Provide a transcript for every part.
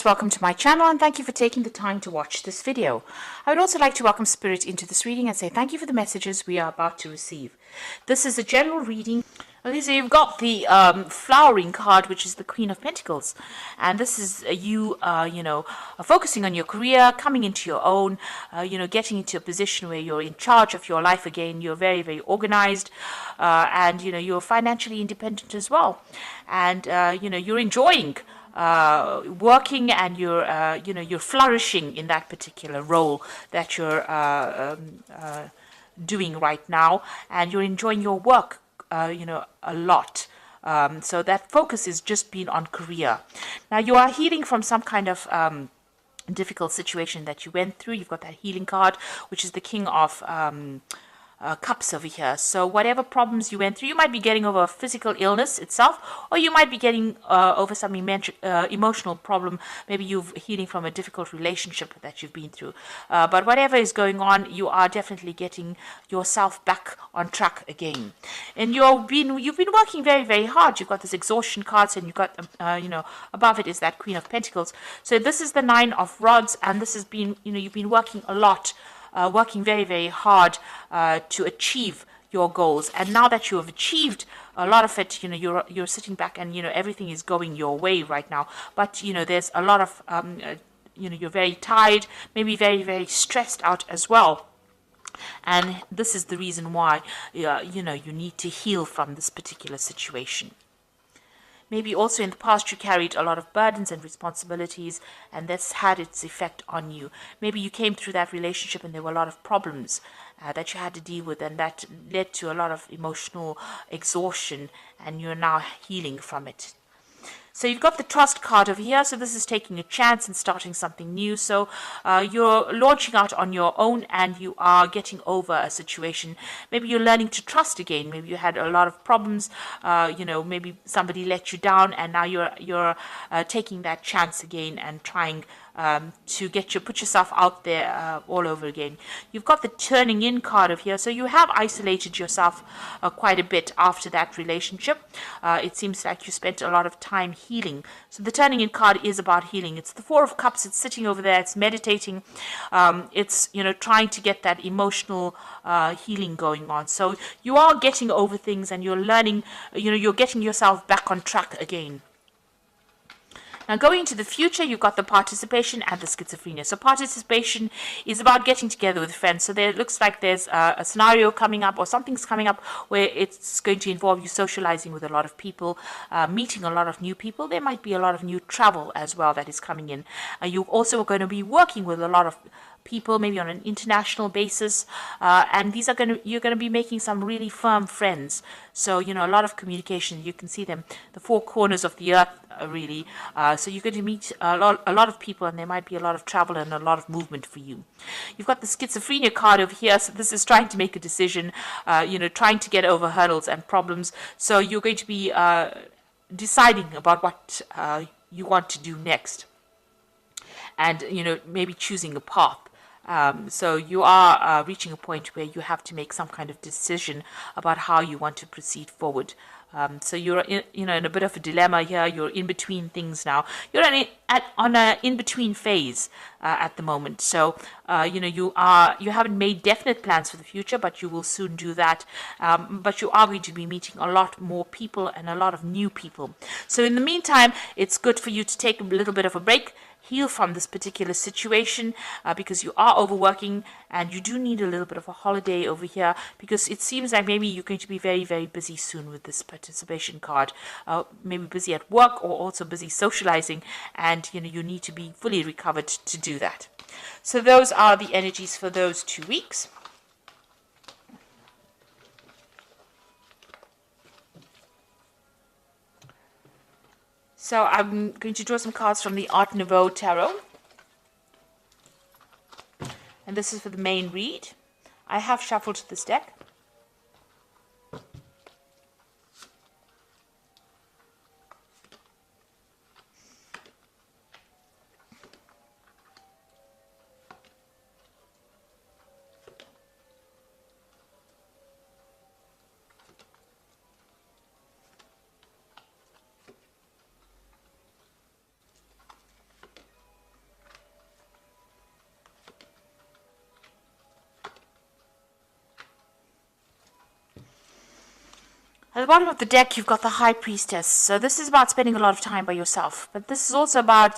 Welcome to my channel and thank you for taking the time to watch this video. I would also like to welcome Spirit into this reading and say thank you for the messages we are about to receive. This is a general reading. Okay, so you've got the flowering card, which is the Queen of Pentacles, and this is you focusing on your career, coming into your own, getting into a position where you're in charge of your life again. You're very, very organized, and you're financially independent as well, and you're enjoying working, and you're flourishing in that particular role that you're doing right now, and you're enjoying your work a lot. So that focus is just being on career. Now you are healing from some kind of difficult situation that you went through. You've got that healing card, which is the King of Cups over here. So whatever problems you went through, you might be getting over a physical illness itself, or you might be getting over some emotional problem. Maybe you're healing from a difficult relationship that you've been through. But whatever is going on, you are definitely getting yourself back on track again. And you've been working very, very hard. You've got this exhaustion cards, and you've got above it is that Queen of Pentacles. So this is the Nine of Rods, and this has been you've been working a lot. Working very, very hard to achieve your goals, and now that you have achieved a lot of it, you're sitting back, and everything is going your way right now. But there's a lot of you're very tired, maybe very, very stressed out as well. And this is the reason why you need to heal from this particular situation. Maybe also in the past you carried a lot of burdens and responsibilities, and that's had its effect on you. Maybe you came through that relationship and there were a lot of problems that you had to deal with, and that led to a lot of emotional exhaustion, and you're now healing from it. So you've got the Trust card over here. So this is taking a chance and starting something new. So you're launching out on your own, and you are getting over a situation. Maybe you're learning to trust again. Maybe you had a lot of problems. Maybe somebody let you down, and now you're taking that chance again and trying to put yourself out there all over again. You've got the Turning In card over here. So you have isolated yourself quite a bit after that relationship. It seems like you spent a lot of time healing. So the Turning In card is about healing. It's the Four of Cups. It's sitting over there. It's meditating. It's trying to get that emotional healing going on. So you are getting over things, and you're learning. You're getting yourself back on track again. Now, going into the future, you've got the Participation and the Schizophrenia. So participation is about getting together with friends. So there looks like there's a scenario coming up, or something's coming up, where it's going to involve you socializing with a lot of people, meeting a lot of new people. There might be a lot of new travel as well that is coming in. You're also going to be working with a lot of people, maybe on an international basis, and you're going to be making some really firm friends. So a lot of communication. You can see them, the four corners of the earth, really. So you're going to meet a lot of people, and there might be a lot of travel and a lot of movement for you. You've got the Schizophrenia card over here. So this is trying to make a decision, trying to get over hurdles and problems. So you're going to be deciding about what you want to do next, and maybe choosing a path. So you are reaching a point where you have to make some kind of decision about how you want to proceed forward. So you're in a bit of a dilemma here. You're in between things now. You're on an in-between phase at the moment. So you haven't made definite plans for the future, but you will soon do that. But you are going to be meeting a lot more people, and a lot of new people. So in the meantime, it's good for you to take a little bit of a break, heal from this particular situation, because you are overworking, and you do need a little bit of a holiday over here, because it seems like maybe you're going to be very, very busy soon with this Participation card. Maybe busy at work, or also busy socializing, and you need to be fully recovered to do that. So those are the energies for those 2 weeks. So I'm going to draw some cards from the Art Nouveau Tarot. And this is for the main read. I have shuffled this deck. At the bottom of the deck, you've got the High Priestess. So this is about spending a lot of time by yourself. But this is also about,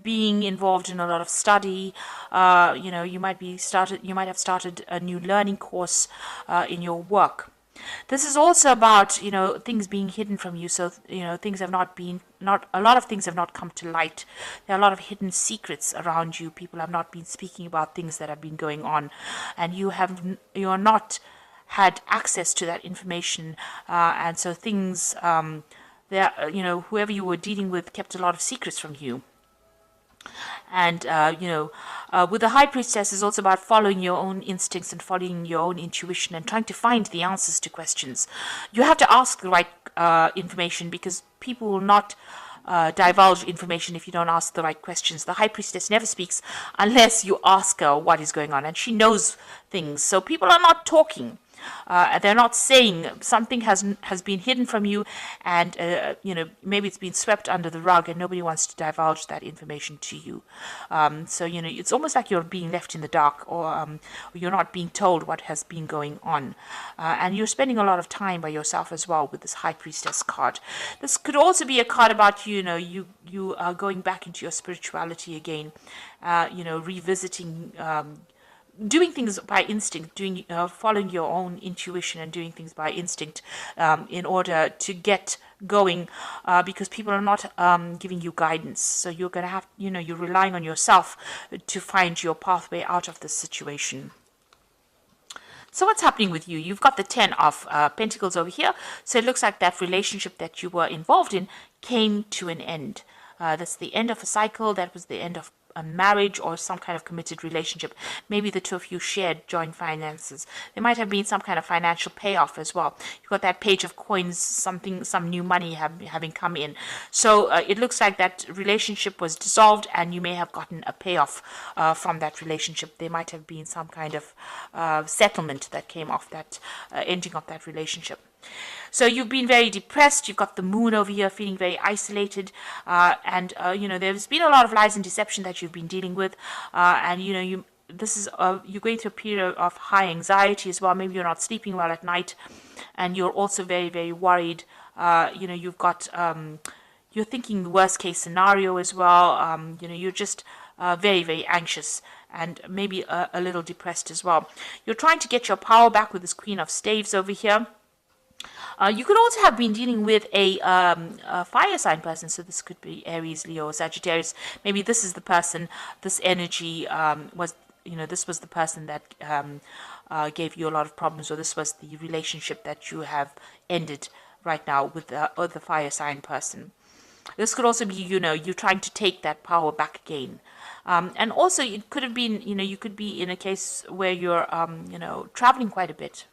being involved in a lot of study. You might have started a new learning course in your work. This is also about, things being hidden from you. So, things have a lot of things have not come to light. There are a lot of hidden secrets around you. People have not been speaking about things that have been going on, and you are not had access to that information, and so things whoever you were dealing with kept a lot of secrets from you. And with the High Priestess, is also about following your own instincts and following your own intuition and trying to find the answers to questions. You have to ask the right information, because people will not divulge information if you don't ask the right questions. The High Priestess never speaks unless you ask her what is going on, and she knows things. So people are not talking. They're not saying something has been hidden from you, and maybe it's been swept under the rug, and nobody wants to divulge that information to you. So it's almost like you're being left in the dark, or you're not being told what has been going on, and you're spending a lot of time by yourself as well with this High Priestess card. This could also be a card about you are going back into your spirituality again, revisiting. Doing things by instinct, following your own intuition and doing things by instinct in order to get going, because people are not giving you guidance. So you're going to have, you're relying on yourself to find your pathway out of this situation. So what's happening with you? You've got the 10 of Pentacles over here. So it looks like that relationship that you were involved in came to an end. That's the end of a cycle. That was the end of a marriage or some kind of committed relationship. Maybe the two of you shared joint finances. There might have been some kind of financial payoff as well. You've got that Page of Coins, some new money having come in. So it looks like that relationship was dissolved, and you may have gotten a payoff from that relationship. There might have been some kind of settlement that came off that ending of that relationship. So you've been very depressed. You've got the Moon over here, feeling very isolated, and there's been a lot of lies and deception that you've been dealing with, and you're going through a period of high anxiety as well. Maybe you're not sleeping well at night, and you're also very, very worried. You've got you're thinking the worst case scenario as well. You're just very, very anxious, and maybe a little depressed as well. You're trying to get your power back with this Queen of Staves over here. You could also have been dealing with a fire sign person. So this could be Aries, Leo, Sagittarius. Maybe this is the person, this energy this was the person that gave you a lot of problems, or this was the relationship that you have ended right now with the fire sign person. This could also be, you're trying to take that power back again. And also it could have been, you could be in a case where you're, traveling quite a bit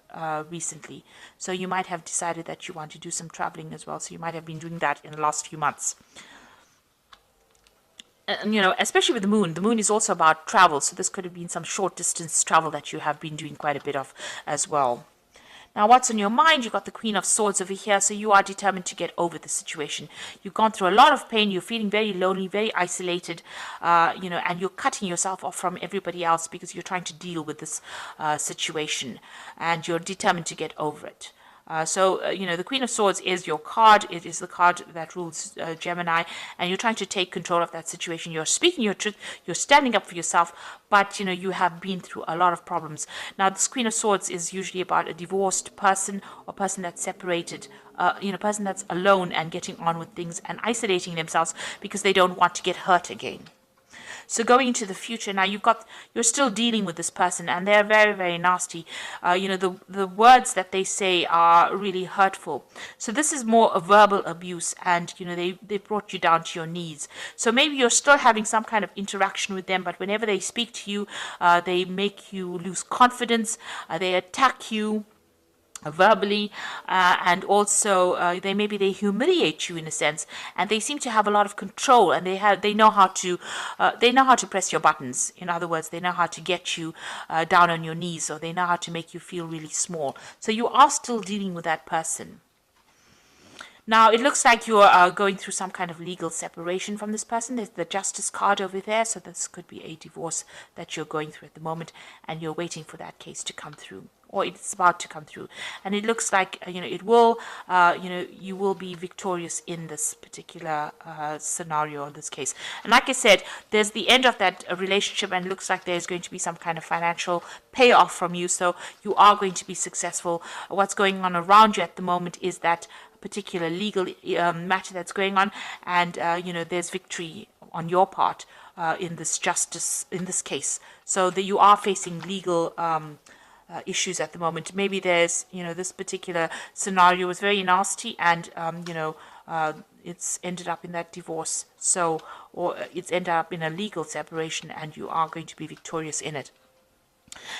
recently. So you might have decided that you want to do some traveling as well. So you might have been doing that in the last few months. Especially with the Moon. The Moon is also about travel. So this could have been some short distance travel that you have been doing quite a bit of as well. Now, what's on your mind? You've got the Queen of Swords over here, so you are determined to get over the situation. You've gone through a lot of pain. You're feeling very lonely, very isolated, and you're cutting yourself off from everybody else because you're trying to deal with this situation, and you're determined to get over it. The Queen of Swords is your card. It is the card that rules Gemini, and you're trying to take control of that situation. You're speaking your truth. You're standing up for yourself, but, you have been through a lot of problems. Now, this Queen of Swords is usually about a divorced person or person that's separated, person that's alone and getting on with things and isolating themselves because they don't want to get hurt again. So going into the future now, you're still dealing with this person, and they're very, very nasty. The words that they say are really hurtful. So this is more a verbal abuse, and they brought you down to your knees. So maybe you're still having some kind of interaction with them, but whenever they speak to you, they make you lose confidence. They attack you verbally, and also they humiliate you in a sense, and they seem to have a lot of control, and they know how to press your buttons. In other words, they know how to get you down on your knees, or they know how to make you feel really small. So you are still dealing with that person. Now, it looks like you are going through some kind of legal separation from this person. There's the Justice card over there, so this could be a divorce that you're going through at the moment, and you're waiting for that case to come through. or it's about to come through. And it looks like, it will, you will be victorious in this particular scenario, in this case. And like I said, there's the end of that relationship, and it looks like there's going to be some kind of financial payoff from you. So you are going to be successful. What's going on around you at the moment is that particular legal matter that's going on, and there's victory on your part in this case. So that you are facing legal issues at the moment. Maybe there's, this particular scenario was very nasty, and it's ended up in that divorce. So, or it's ended up in a legal separation, and you are going to be victorious in it.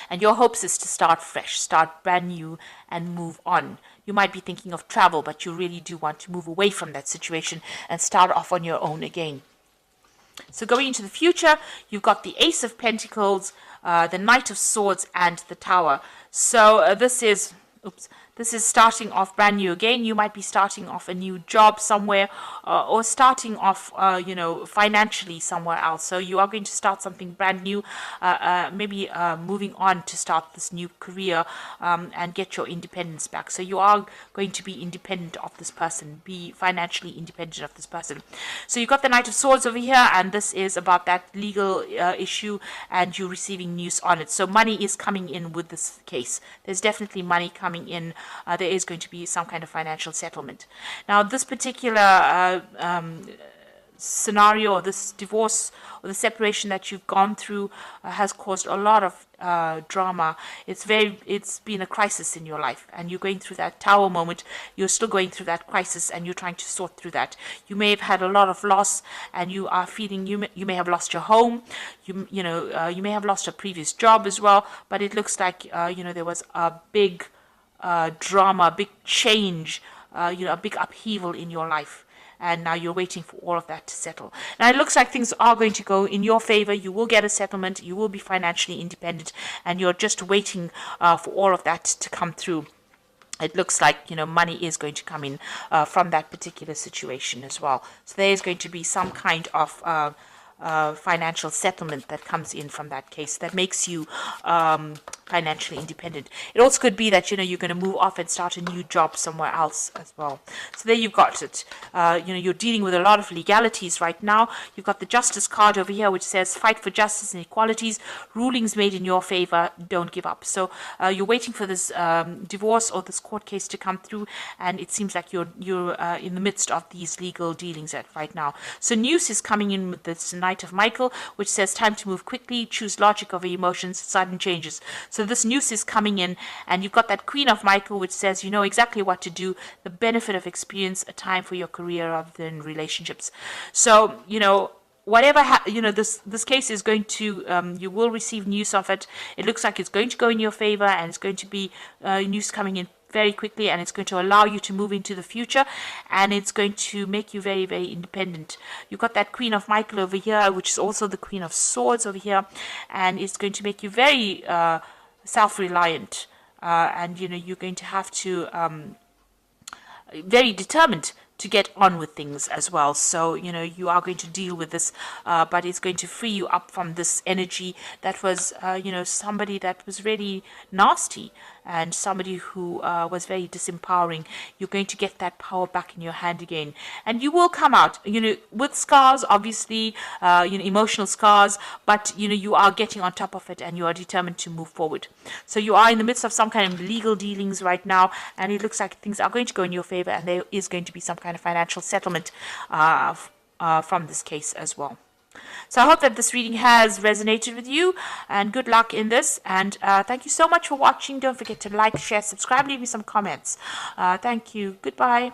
And your hopes is to start fresh, start brand new, and move on. You might be thinking of travel, but you really do want to move away from that situation and start off on your own again. So going into the future, you've got the Ace of Pentacles, the Knight of Swords, and the Tower. So this is starting off brand new again. You might be starting off a new job somewhere, or starting off, financially somewhere else. So you are going to start something brand new, maybe moving on to start this new career and get your independence back. So you are going to be independent of this person, be financially independent of this person. So you've got the Knight of Swords over here, and this is about that legal issue, and you receiving news on it. So money is coming in with this case. There's definitely money coming in. There is going to be some kind of financial settlement. Now, this particular scenario, or this divorce or the separation that you've gone through has caused a lot of drama. It's been a crisis in your life, and you're going through that Tower moment. You're still going through that crisis, and you're trying to sort through that. You may have had a lot of loss, and you are feeling you may have lost your home. You may have lost a previous job as well. But it looks like there was a big drama, a big change, a big upheaval in your life. And now you're waiting for all of that to settle. Now it looks like things are going to go in your favor. You will get a settlement. You will be financially independent. And you're just waiting for all of that to come through. It looks like, money is going to come in from that particular situation as well. So there is going to be some kind of financial settlement that comes in from that case that makes you financially independent. It also could be that you're going to move off and start a new job somewhere else as well. So there you've got it. You're dealing with a lot of legalities right now. You've got the Justice card over here, which says fight for justice and equalities, rulings made in your favor, don't give up. So you're waiting for this divorce or this court case to come through, and it seems like you're in the midst of these legal dealings right now. So news is coming in with this Knight of Michael, which says time to move quickly, choose logic over emotions, sudden changes. So this news is coming in, and you've got that Queen of Michael, which says you know exactly what to do, the benefit of experience, a time for your career rather than relationships. So whatever this case is going to, you will receive news of it. It looks like it's going to go in your favor, and it's going to be news coming in very quickly, and it's going to allow you to move into the future, and it's going to make you very, very independent. You've got that Queen of Michael over here, which is also the Queen of Swords over here, and it's going to make you very self-reliant, and you're going to have to very determined to get on with things as well. So you are going to deal with this, but it's going to free you up from this energy that was somebody that was really nasty, and somebody who was very disempowering. You're going to get that power back in your hand again, and you will come out with scars, obviously, emotional scars, but you are getting on top of it, and you are determined to move forward. So you are in the midst of some kind of legal dealings right now, and it looks like things are going to go in your favor, and there is going to be some kind of financial settlement from this case as well. So I hope that this reading has resonated with you, and good luck in this, and thank you so much for watching. Don't forget to like, share, subscribe, leave me some comments. Thank you. Goodbye.